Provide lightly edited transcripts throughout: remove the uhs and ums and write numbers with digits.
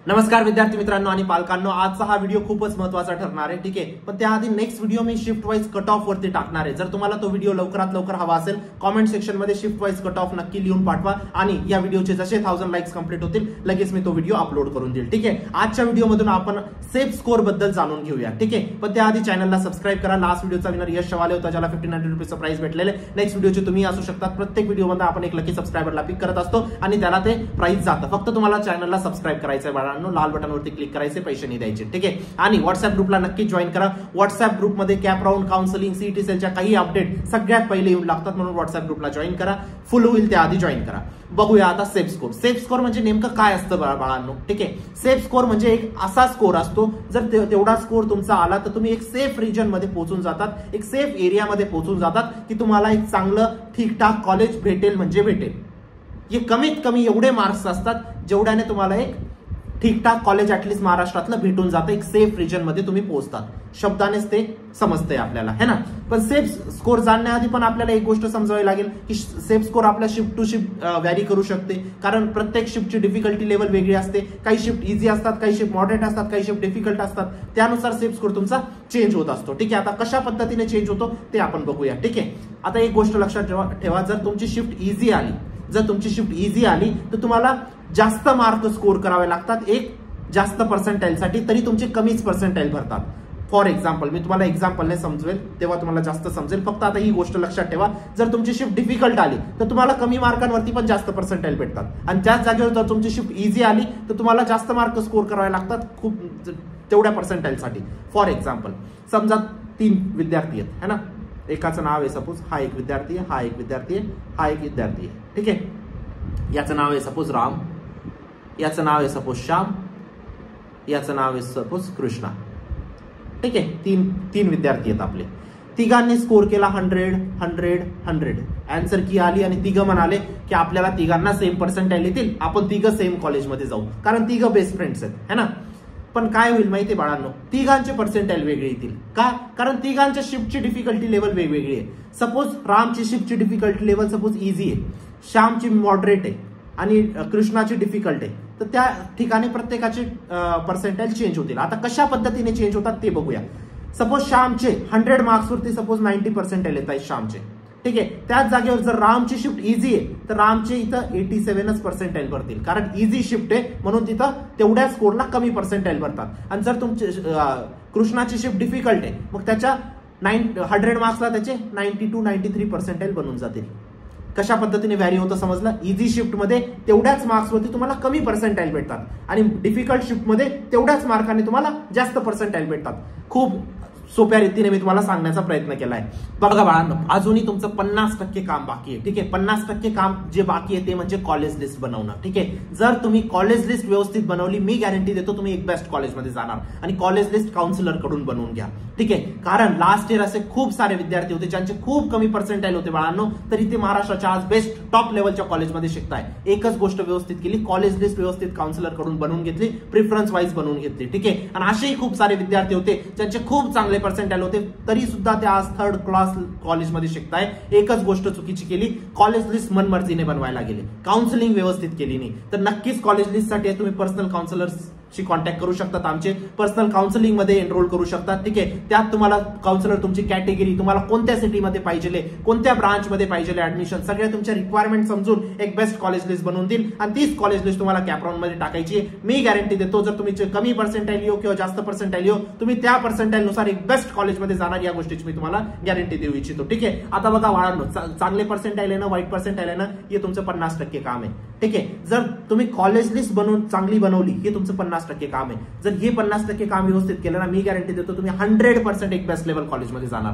नमस्कार विद्यार्थी मित्रांनो आणि पालकांनो, आजचा हा व्हिडिओ खूपच महत्त्वाचा ठरणार आहे. ठीक आहे, पण त्याआधी नेक्स्ट व्हिडिओ मी शिफ्ट वाईज कट ऑफ वरती टाकणार आहे. जर तुम्हाला तो व्हिडिओ लवकरात लवकर हवा असेल, कमेंट सेक्शन मध्ये शिफ्ट वाईज कट ऑफ नक्की लिहून पाठवा आणि या व्हिडिओचे जसे 1000 लाईक्स कंप्लीट होतील लगेच मी तो व्हिडिओ अपलोड करून देईल. ठीक आहे, आजच्या व्हिडिओमधून आपण सेफ स्कोर बद्दल जाणून घेऊया. ठीक आहे, पण त्याआधी चॅनलला सबस्क्राईब करा. लास्ट व्हिडिओचा विनर यश शवाले होता, ज्याला 1500 रुपीचं प्राइस भेटलेले. नेक्स्ट व्हिडिओचे तुम्ही असू शकतात. प्रत्येक व्हिडिओमध्ये आपण एक लकी सबस्क्रायबरला पिक करत असतो आणि त्याला ते प्राइस जातं. फक्त तुम्हाला चॅनलला सबस्क्राईब करायचं आहे बाळांनो, लाल बटनवरती क्लिक करायचे, पैसे नाही द्यायचे. ठीक आहे, आणि व्हॉट्सअप ग्रुपला नक्की जॉईन करा. व्हॉट्सअप ग्रुपमध्ये कॅप राऊंड, काउन्सिलिंग, सीईटी सेलच्या काही अपडेट सगळ्यात पहिले येऊन लागतात, म्हणून व्हॉट्सअप ग्रुपला जॉईन करा. फुल होईल त्याआधी जॉईन करा. बघूया आता सेफ स्कोर. सेफ स्कोर म्हणजे नेमकं काय असतं बाळांनो? ठीक आहे, सेफ स्कोर म्हणजे एक असा स्कोर असतो, जर तेवढा स्कोर तुमचा आला तर तुम्ही एक सेफ रिजन मध्ये पोहोचून जातात, एक सेफ एरियामध्ये पोहोचून जातात की तुम्हाला एक चांगलं ठीकठाक कॉलेज भेटेल म्हणजे भेटेल. हे कमीत कमी एवढे मार्क्स असतात जेवढ्याने तुम्हाला एक ठीकठाक कॉलेज ऍटलीस्ट महाराष्ट्रातलं भेटून जातं. एक सेफ रिजन मध्ये तुम्ही पोहोचतात. शब्दानेच ते समजतंय आपल्याला, है ना. पण सेफ स्कोर जाणण्याआधी पण आपल्याला एक गोष्ट समजावी लागेल की सेफ स्कोर आपल्या शिफ्ट टू शिफ्ट व्हॅरी करू शकते, कारण प्रत्येक शिफ्टची डिफिकल्टी लेवल वेगळी असते. काही शिफ्ट इझी असतात, काही शिफ्ट मॉडरेट असतात, काही शिफ्ट डिफिकल्ट असतात. त्यानुसार सेफ स्कोर तुमचा चेंज होत असतो. ठीक आहे, आता कशा पद्धतीने चेंज होतो ते आपण बघूया. ठीक आहे, आता एक गोष्ट लक्षात ठेवा, जर तुमची शिफ्ट इझी आली तर तुम्हाला जास्त मार्क स्कोर करावे लागतात एक जास्त पर्सेंटाईल साठी, तरी तुमचे कमीच पर्सेंटाईल भरतात. फॉर एक्झाम्पल, मी तुम्हाला एक्झाम्पलने समजवेल तेव्हा तुम्हाला जास्त समजेल. फक्त आता ही गोष्ट लक्षात ठेवा, जर तुमची शिफ्ट डिफिकल्ट आली तर तुम्हाला कमी मार्कांवरती पण जास्त पर्सेंटाईल भेटतात, आणि त्याच जागेवर जर तुमची शिफ्ट इझी आली तर तुम्हाला जास्त मार्क स्कोर करावे लागतात खूप तेवढ्या पर्सेंटाईल साठी. फॉर एक्झाम्पल, समजा 3 विद्यार्थी आहेत, है ना. एकाचं नाव आहे सपोज, हा एक विद्यार्थी आहे, हा एक विद्यार्थी आहे, हा एक विद्यार्थी आहे. ठीक आहे, याचं नाव आहे सपोज राम, याचं नाव आहे सपोज श्याम, याचं नाव आहे सपोज कृष्णा. ठीक आहे, तीन विद्यार्थी आहेत आपले. तिघांनी स्कोर केला 100 100 100. आन्सर की आली आणि तिघं म्हणाले की आपल्याला तिघांना सेम पर्सेंटाईल येतील, आपण तिघं सेम कॉलेजमध्ये जाऊ, कारण तिघं बेस्ट फ्रेंड्स आहेत, है ना. पण काय होईल माहिती बाळांनो, तिघांचे पर्सेंटाईल वेगळे येतील. का? कारण तिघांच्या शिफ्टची डिफिकल्टी लेवल वेगवेगळी आहे. सपोज रामची शिफ्टची डिफिकल्टी लेवल सपोज इझी आहे, श्यामची मॉडरेट आहे आणि कृष्णाची डिफिकल्ट आहे. तर त्या ठिकाणी प्रत्येकाचे पर्सेंटाईल चेंज होतील. आता कशा पद्धतीने चेंज होतात ते बघूया. सपोज श्यामचे 100 मार्क्स वरती सपोज 90 पर्सेंटाईल येत आहेत श्यामचे. ठीक आहे, त्याच जागेवर जर रामची शिफ्ट इझी आहे तर रामचे इथं 87च पर्सेंटाईल भरतील, कारण इझी शिफ्ट आहे म्हणून तिथं तेवढ्या स्कोरला कमी पर्सेंटाईल भरतात. आणि जर तुमचे कृष्णाची शिफ्ट डिफिकल्ट आहे मग त्याच्या 100 मार्क्सला त्याचे 92 93 पर्सेंटाईल बनून जातील. कशा पद्धतीने व्हॅरी होतं समजलं? इझी शिफ्ट मध्ये तेवढ्याच मार्क्सवरती तुम्हाला कमी पर्सेंटाईल भेटतात आणि डिफिकल्ट शिफ्ट मध्ये तेवढ्याच मार्काने तुम्हाला जास्त पर्सेंटाईल भेटतात. खूप सोप्या रीतीने मी तुम्हाला सांगण्याचा प्रयत्न केलाय. बघा बाळांनो, अजूनही तुमचं 50% काम बाकी आहे. ठीक आहे, 50% काम जे बाकी आहे ते म्हणजे कॉलेज लिस्ट बनवणं. ठीक आहे, जर तुम्ही कॉलेज लिस्ट व्यवस्थित बनवली, मी गॅरंटी देतो तुम्ही एक बेस्ट कॉलेजमध्ये जाणार. आणि कॉलेज लिस्ट काउन्सिलर कडून बनवून घ्या. ठीक आहे, कारण लास्ट इयर असे खूप सारे विद्यार्थी होते ज्यांचे खूप कमी पर्सेंटाईल होते बाळांनो, तरी ते महाराष्ट्राच्या आज बेस्ट टॉप लेवलच्या कॉलेजमध्ये शिकताय. एकच गोष्ट व्यवस्थित केली, कॉलेज लिस्ट व्यवस्थित काउन्सिलर कडून बनवून घेतली, प्रिफरन्स वाईज बनवून घेतली. ठीक आहे, आणि असेही खूप सारे विद्यार्थी होते ज्यांचे खूप चांगले पर्सेंटाईल होते, तरी सुद्धा ते आज 3rd क्लास कॉलेजमध्ये शिकताय. एकच गोष्ट चुकीची केली, कॉलेज लिस्ट मनमर्जीने बनवायला गेले, काउन्सिलिंग व्यवस्थित केली नाही. तर नक्कीच कॉलेज लिस्ट साठी तुम्ही पर्सनल काउन्सिलरशी कॉन्टॅक्ट करू शकतात, आमचे पर्सनल काउन्सिलिंग मध्ये एनरोल करू शकतात. ठीक आहे, त्यात तुम्हाला काउन्सिलर तुमची कॅटेगरी, तुम्हाला कोणत्या सिटीमध्ये पाहिजे, कोणत्या ब्रांच मध्ये पाहिजे ऍडमिशन, सगळ्या तुमच्या रिक्वायरमेंट समजून एक बेस्ट कॉलेज लिस्ट बनवून देईल आणि तीच कॉलेज लिस्ट तुम्हाला कॅप राऊंड मध्ये टाकायची. मी गॅरंटी देतो, जर तुम्ही कमी पर्सेंटाईल येऊ किंवा जास्त पर्सेंटाईल येऊ, तुम्ही त्या पर्सेंटाईल नुसार एक बेस्ट कॉलेजमध्ये जाणार, या गोष्टीची मी तुम्हाला गॅरंटी देऊ इच्छितो. ठीक आहे, आता बघा बाळांनो, चांगले पर्सेंटाईल येणं, वाईट पर्सेंटाईल येणं हे तुमचं 50% काम आहे. ठीक आहे, जर तुम्ही कॉलेज लिस्ट बनवून चांगली बनवली हे तुमचं 50% काम आहे. जर हे 50% काम व्यवस्थित केलं ना, मी गॅरंटी देतो तुम्ही 100% एक बेस्ट लेवल कॉलेजमध्ये जाणार.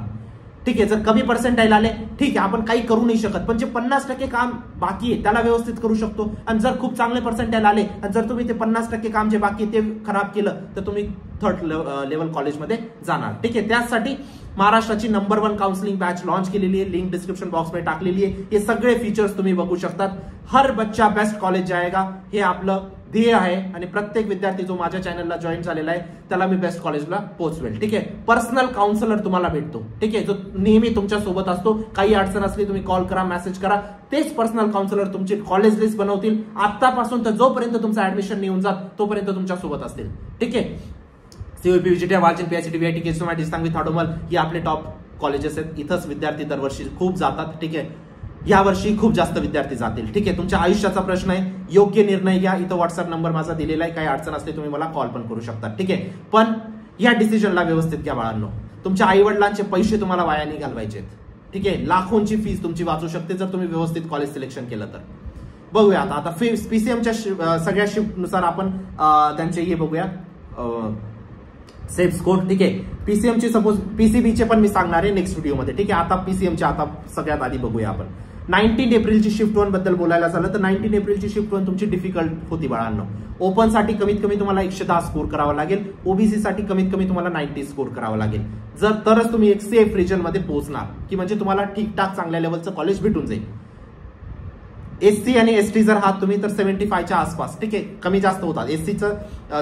ठीक आहे, जर कमी पर्सेंटाईल आले ठीक आहे, आपण काही करू नाही शकत, पण जे 50% काम बाकी आहे त्याला व्यवस्थित करू शकतो. आणि जर खूप चांगले पर्सेंटाईल आले आणि जर तुम्ही ते 50% काम जे बाकी आहे ते खराब केलं तर तुम्ही 3rd लेवल कॉलेजमध्ये जाणार. ठीक आहे, त्यासाठी महाराष्ट्राची नंबर 1 काउन्सिलिंग बॅच लॉन्च केलेली आहे, लिंक डिस्क्रिप्शन बॉक्स मध्ये टाकलेली आहे. हे सगळे फीचर्स तुम्ही बघू शकतात. हर बच्चा बेस्ट कॉलेज जाएगा हे आपलं ध्येय आहे आणि प्रत्येक विद्यार्थी जो माझ्या चॅनलला जॉईन झालेला आहे त्याला मी बेस्ट कॉलेजला पोहोचवेल. ठीक आहे, पर्सनल काउन्सिलर तुम्हाला भेटतो. ठीक आहे, जो नेहमी तुमच्या सोबत असतो. काही अडचण असली तुम्ही कॉल करा, मेसेज करा, तेच पर्सनल काउन्सिलर तुमची कॉलेज लिस्ट बनवतील. आतापासून तर जोपर्यंत तुमचं ऍडमिशन येऊन जात तोपर्यंत तुमच्या सोबत असतील. ठीक आहे, COP, विजिटिया, Walchand, PICT, VIT, केसोमाटी, Sangvi, थाडोमल ही आपले टॉप कॉलेजेस आहेत. इथंच विद्यार्थी दरवर्षी खूप जातात. ठीक आहे, यावर्षी खूप जास्त विद्यार्थी जातील. ठीक आहे, तुमच्या आयुष्याचा प्रश्न आहे, योग्य निर्णय घ्या. इथं व्हॉट्सअप नंबर माझा दिलेला आहे. काही अडचण असली तुम्ही मला कॉल पण करू शकता. ठीक आहे, पण या डिसिजनला व्यवस्थित घ्या बाळांनो. तुमच्या आई वडिलांचे पैसे तुम्हाला वाया नाही घालवायचे. ठीक आहे, लाखोंची फीस तुमची वाचू शकते जर तुम्ही व्यवस्थित कॉलेज सिलेक्शन केलं तर. बघूया आता पीसीएमच्या सगळ्या शिफ्ट नुसार आपण त्यांचे हे बघूया सेफ स्कोर. ठीक आहे, पीसीएमची सपोज पीसीबीचे पण मी सांगणार आहे नेक्स्ट व्हिडिओमध्ये. ठीक आहे, आता पीसीएमचे आता सगळ्यात आधी बघूया आपण. 19 एप्रिलची शिफ्ट 1 बद्दल बोलायला झालं तर 19 एप्रिलची शिफ्ट 1 तुमची डिफिकल्ट होती बाळांनो. ओपन साठी कमीत कमी तुम्हाला 110 स्कोर करावा लागेल. ओबीसी साठी कमीत कमी तुम्हाला 90 स्कोर करावा लागेल. तरच तुम्ही एक सेफ रिजन मध्ये पोहोचणार, की म्हणजे तुम्हाला ठीकठाक चांगल्या लेवलचं कॉलेज भेटून जाईल. एससी आणि एसटी जर आहात तुम्ही तर 75च्या आसपास. ठीक आहे, कमी जास्त होतात. एससीचं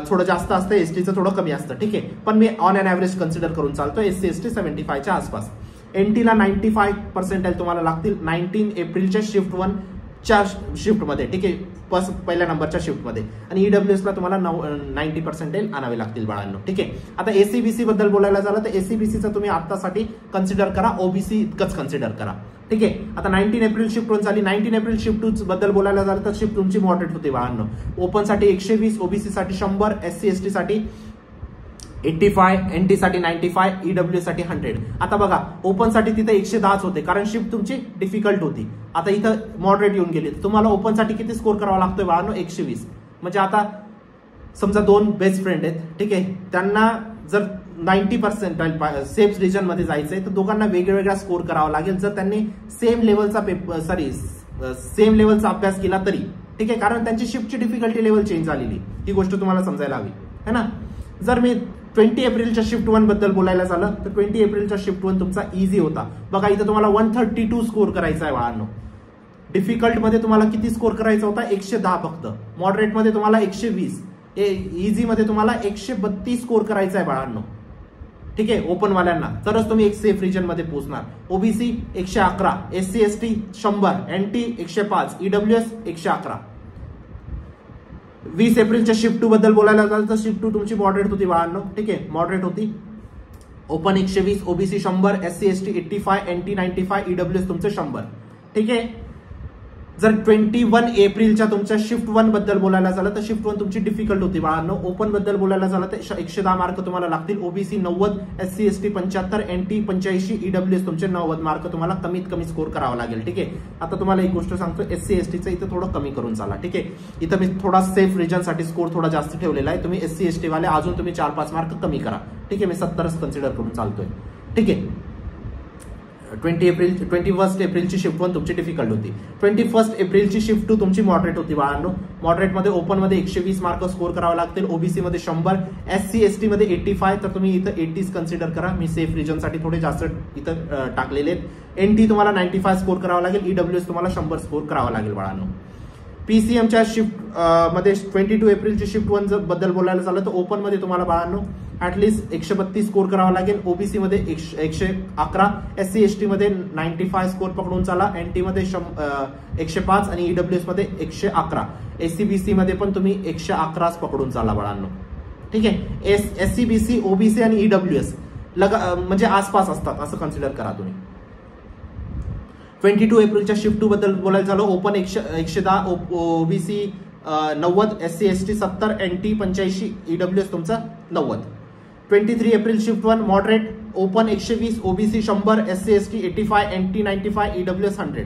थोडं जास्त असतं, एसटीचं थोडं कमी असतं. ठीक आहे, पण मी ऑन अन ॲव्हरेज कन्सिडर करून चालतो. एससी एसटी 75च्या आसपास. एनटीला 95% तुम्हाला लागतील 19 एप्रिलच्या शिफ्ट 1 च्या शिफ्टमध्ये. ठीक आहे, पहिल्या नंबरच्या शिफ्टमध्ये. आणि ईडब्ल्यूएसला तुम्हाला 90% आणावे लागतील बाळांनो. ठीक आहे, आता एसीबीसी बद्दल बोलायला झालं तर एसीबीसीचं तुम्ही आतासाठी कन्सिडर करा, ओबीसी इतकंच कन्सिडर करा. ठीक आहे, आता 19 एप्रिल शिफ्ट 1 झाली. 19 एप्रिल शिफ्ट 2 बद्दल बोलायला झालं तर शिफ्ट तुमची मॉडरेट होते बाळांनो. ओपन साठी 120, ओबीसी साठी 100, एससी एसटी साठी 85, एनटी साठी 95, ईडब्ल्यू साठी 100. आता बघा, ओपन साठी तिथे 110 होते कारण शिफ्ट तुमची डिफिकल्ट होती. आता इथं मॉडरेट येऊन गेली. तुम्हाला ओपन साठी किती स्कोर करावा लागतोय बाळांनो? 120. म्हणजे आता समजा 2 बेस्ट फ्रेंड आहेत. ठीक आहे, त्यांना जर 90% सेफ रिजन मध्ये जायचंय तर दोघांना वेगवेगळा स्कोर करावा लागेल जर त्यांनी सेम लेवलचा अभ्यास केला तरी. ठीक आहे, कारण त्यांची शिफ्टची डिफिकल्टी लेवल चेंज झालेली. ही गोष्ट तुम्हाला समजायला हवी है ना. जर मी 20 एप्रिलच्या शिफ्ट 1 बद्दल बोलायला झालं तर 20 एप्रिलच्या शिफ्ट 1 तुमचा इझी होता. बघा, इथं तुम्हाला 132 स्कोर करायचा आहे बाळांनो. डिफिकल्ट मध्ये तुम्हाला किती स्कोर करायचा होता? 110 फक्त. मॉडरेट मध्ये तुम्हाला 120, इझी मध्ये तुम्हाला 132 स्कोर करायचा आहे बाळांनो. ठीक आहे, ओपन वाल्यांना. तरच तुम्ही एक सेफ रिजन मध्ये पोहोचणार. OBC 111, SC ST 100, NT 105, EWS 111. 20 एप्रिलच्या शिफ्ट 2 बद्दल बोलायला झालं तर शिफ्ट 2 तुमची मॉडरेट होती बाळांनो. ठीक आहे, मॉडरेट होती. Open 120, OBC 100, SC ST 85, NT 95, EWS तुमचे 100. ठीक आहे, जर 21 एप्रिलच्या तुमच्या शिफ्ट 1 बद्दल बोलायला झालं तर शिफ्ट 1 तुमची डिफिकल्ट होती बाळांनो. ओपन बद्दल बोलायला झालं तर 110 मार्क तुम्हाला लागतील. OBC 90, SC ST 75, NT 85, EWS तुमचे 90 मार्क तुम्हाला कमीत कमी स्कोर करावा लागेल. ठीक आहे, आता तुम्हाला एक गोष्ट सांगतो, एससी एसटीचं इथं थोडं कमी करून चाला. ठीक आहे, इथं मी थोडा सेफ रिजनसाठी स्कोर थोडा जास्त ठेवलेला आहे. तुम्ही एससी एसटी वाले अजून तुम्ही 4-5 मार्क कमी करा. ठीक आहे, मी 70च कन्सिडर करून चालतोय. ठीक आहे, 21 एप्रिलची शिफ्ट 1 तुमची डिफिकल्ट होती. 21 एप्रिलची शिफ्ट 2 तुमची मॉडरेट होती बाळांनो. मॉडरेटमध्ये ओपन मध्ये 120 मार्क स्कोर करावे लागतील. ओबीसी मध्ये 100, एससी एसटी मध्ये 85, तर तुम्ही इथं 80 कन्सिडर करा. मी सेफ रिजनसाठी थोडे जास्त इथं टाकलेले आहेत. एनटी तुम्हाला 95 स्कोर करावा लागेल. ईडब्ल्यूएस तुम्हाला 100 स्कोर करावा लागेल बाळांनो. पीसीएमच्या शिफ्ट मध्ये 22 एप्रिलची शिफ्ट 1 बद्दल बोलायला झालं तर ओपन मध्ये तुम्हाला बाळांनो ऍटलीस्ट 132 स्कोर करावा लागेल. ओबीसी मध्ये 111, एससी एसटी मध्ये 95 स्कोर पकडून चाला. एनटी मध्ये 105 आणि ईडब्ल्यूएस मध्ये 111. एससीबीसी मध्ये पण तुम्ही 111 पकडून चाला बाळांनो. ठीक आहे, एससीबीसी, ओबीसी आणि ईडब्ल्यूएस म्हणजे आसपास असतात असं कन्सिडर करा तुम्ही. 22 एप्रिलच्या शिफ्ट 2 बद्दल बोलायला झालं, open 110, OBC 90, SC ST 70, NT 85, EWS तुमचा 90. 23 April shift 1 moderate, open 120, OBC 100, SC ST 85, NT 95, EWS 100.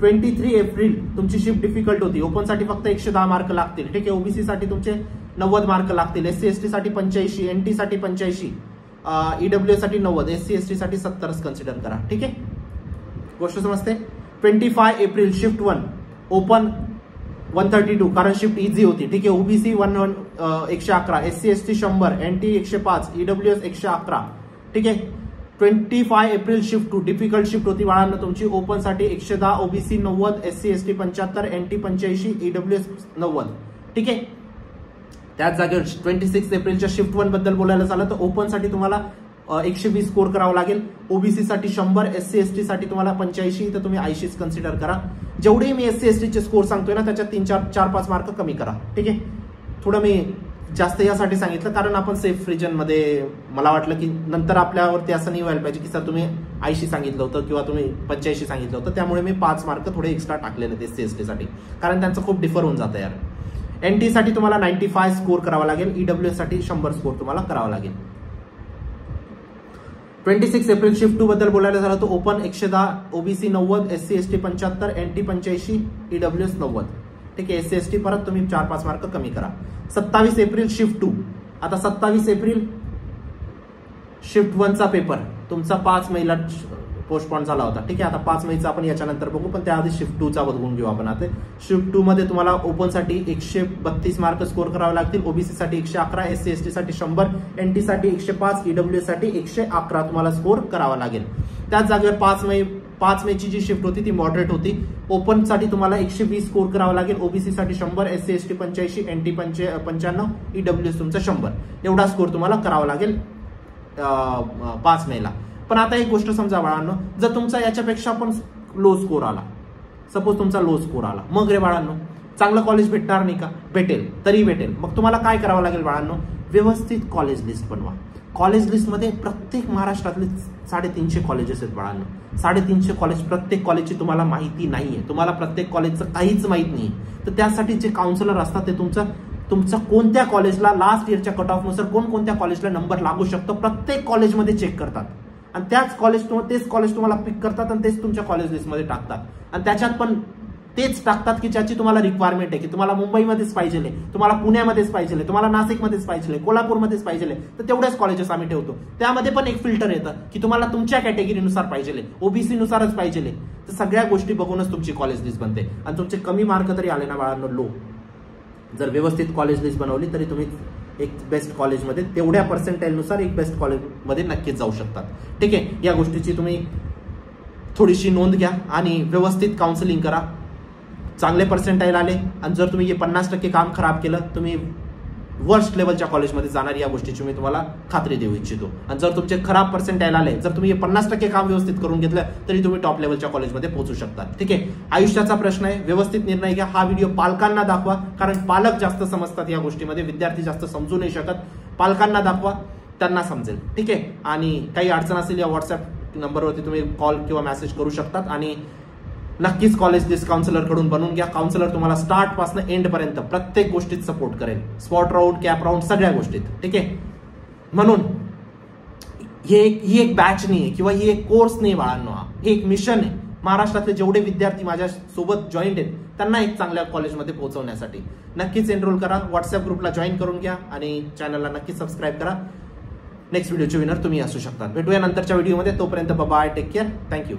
23 April तुमची शिफ्ट डिफिकल्ट होती. ओपन साठी फक्त 110 मार्क लागतील. ठीक आहे, ओबीसी साठी तुमचे 90 मार्क लागतील. एससी एसटी साठी 85, एनटी साठी 85, ईडब्ल्यूएस साठी 90, एससी एसटी साठी 70 कन्सिडर करा. ठीक आहे, गोष्ट समजते. 25 एप्रिल शिफ्ट 1 ओपन 132 कारण शिफ्ट इझी होती. ठीक आहे, OBC 111, SC ST 100, NT 105, EWS 111. ठीक आहे, 25 एप्रिल शिफ्ट 2 डिफिकल्ट शिफ्ट होती बाळांना तुमची. ओपन साठी 110, OBC 90, SC ST 75, NT 85, EWS 90. ठीक आहे, त्याच जागेवर 26 एप्रिलच्या शिफ्ट 1 बद्दल बोलायला झालं तर ओपन साठी तुम्हाला 120 स्कोर करावा लागेल, ओबीसी साठी 100, SC ST साठी तुम्हाला 85, तर तुम्ही 80 कन्सिडर करा. जेवढे मी SC ST चे स्कोर सांगतोय ना त्याच्यात 3-4-5 मार्क कमी करा. ठीक आहे, थोडं मी जास्त यासाठी सांगितलं कारण आपण सेफ रिजन मध्ये, मला वाटलं की नंतर आपल्यावरती असं नाही व्हायला पाहिजे की सर तुम्ही 80 सांगितलं होतं किंवा तुम्ही 85 सांगितलं होतं, त्यामुळे मी 5 मार्क थोडे एक्स्ट्रा टाकलेले SC ST साठी, कारण त्यांचं खूप डिफर होऊन जातं यार. NT साठी तुम्हाला 95 स्कोर करावा लागेल, EWS साठी 100 स्कोर तुम्हाला करावा लागेल. 26 एप्रिल शिफ्ट 2 बद्दल बोलायला झालं तर open 110, OBC 90, SC ST 75, NT 85, EWS 90. ठीक आहे, SC ST परत तुम्ही 4-5 मार्क कमी करा. 27 एप्रिल शिफ्ट 2. आता 27 एप्रिल शिफ्ट 1 चा पेपर तुमचा 5 मेला पोस्टपोन झाला होता. ठीक आहे, आता 5 मेचा आपण याच्यानंतर बघू, पण त्याआधी शिफ्ट 2 चा बघून घेऊ आपण. आता शिफ्ट 2 मध्ये तुम्हाला ओपन साठी 132 मार्क स्कोर करावे लागतील, ओबीसी साठी 111, SC ST साठी 100, NT साठी 105, EWS साठी 111 तुम्हाला स्कोर करावा लागेल. त्याच जागेवर 5 मेची जी शिफ्ट होती ती मॉडरेट होती. ओपन साठी तुम्हाला 120 स्कोर करावा लागेल, ओबीसी साठी 100, SC ST 85, NT 95, EWS तुमचा 100, एवढा स्कोर तुम्हाला करावा लागेल 5 मेला. पण आता एक गोष्ट समजा बाळांनो, जर तुमचा याच्यापेक्षा पण लो स्कोर आला, सपोज तुमचा लो स्कोर आला, मग रे बाळांनो चांगलं कॉलेज भेटणार नाही का? भेटेल, तरी भेटेल. मग तुम्हाला काय करावं लागेल बाळांनो? व्यवस्थित कॉलेज लिस्ट बनवा. कॉलेज लिस्ट मध्ये प्रत्येक महाराष्ट्रातले 350 कॉलेजेस आहेत बाळांनो. 350 कॉलेज, प्रत्येक कॉलेजची तुम्हाला माहिती नाहीये, तुम्हाला प्रत्येक कॉलेजचं काहीच माहित नाही. तर त्यासाठी जे काउन्सिलर असतात ते तुमच्या कोणत्या कॉलेजला लास्ट इयरच्या कट ऑफ नुसार कोणत्या कॉलेजला नंबर लागू शकतो प्रत्येक कॉलेजमध्ये चेक करतात, आणि तेच कॉलेज तुम्हाला पिक करतात आणि तेच तुमच्या कॉलेज लिस्टमध्ये टाकतात. आणि त्याच्यात पण तेच टाकतात की ज्याची तुम्हाला रिक्वायरमेंट आहे, की तुम्हाला मुंबईमध्येच पाहिजे, तुम्हाला पुण्यामध्येच पाहिजे, तुम्हाला नाशिकमध्येच पाहिजे, कोल्हापूरमध्येच पाहिजे, तर तेवढेच कॉलेजेस आम्ही ठेवतो. त्यामध्ये पण एक फिल्टर येतं की तुम्हाला तुमच्या कॅटेगरीनुसार पाहिजे, ओबीसी नुसारच पाहिजे. तर सगळ्या गोष्टी बघूनच तुमची कॉलेज लिस्ट बनते. आणि तुमचे कमी मार्क तरी आले ना बाळांनो, लो, जर व्यवस्थित कॉलेज लिस्ट बनवली तरी तुम्ही एक बेस्ट कॉलेजमध्ये तेवढ्या पर्सेंटाईलनुसार एक बेस्ट कॉलेजमध्ये नक्कीच जाऊ शकतात. ठीक आहे, या गोष्टीची तुम्ही थोडीशी नोंद घ्या आणि व्यवस्थित काउन्सिलिंग करा. चांगले पर्सेंटाईल आले आणि जर तुम्ही 50% काम खराब केलं, तुम्ही वर्स्ट लेवलच्या कॉलेजमध्ये जाणार, या गोष्टीची मी तुम्हाला खात्री देऊ इच्छितो. आणि जर तुमचे खराब पर्सेंटाईल आले, जर तुम्ही 50% काम व्यवस्थित करून घेतलं तरी तुम्ही टॉप लेवलच्या कॉलेजमध्ये पोहोचू शकता. ठीक आहे, आयुष्याचा प्रश्न आहे, व्यवस्थित निर्णय घ्या. हा व्हिडिओ पालकांना दाखवा, कारण पालक जास्त समजतात या गोष्टीमध्ये, विद्यार्थी जास्त समजू नाही शकत. पालकांना दाखवा, त्यांना समजेल. ठीक आहे, आणि काही अडचण असेल या व्हॉट्सअप नंबरवरती तुम्ही कॉल किंवा मेसेज करू शकतात. आणि नक्कीच कॉलेज लिस्ट काउन्सिलर कडून बनवून घ्या. काउन्सिलर तुम्हाला स्टार्ट पासून एंड पर्यंत प्रत्येक गोष्टीत सपोर्ट करेल, स्पॉट राऊंड, कॅप राऊंड, सगळ्या गोष्टीत. ठीक आहे, म्हणून ही एक बॅच नाही किंवा ही एक कोर्स नाही बाळांनो, हे एक मिशन आहे. महाराष्ट्रातले जेवढे विद्यार्थी माझ्या सोबत जॉईंट आहेत त्यांना एक चांगल्या कॉलेजमध्ये पोहोचवण्यासाठी नक्कीच एनरोल करा, व्हॉट्सअप ग्रुपला जॉईन करून घ्या आणि चॅनलला नक्कीच सबस्क्राईब करा. नेक्स्ट व्हिडिओचे विनर तुम्ही असू शकता. भेटूया नंतरच्या व्हिडिओमध्ये, तोपर्यंत बाय, टेक केअर, थँक्यू.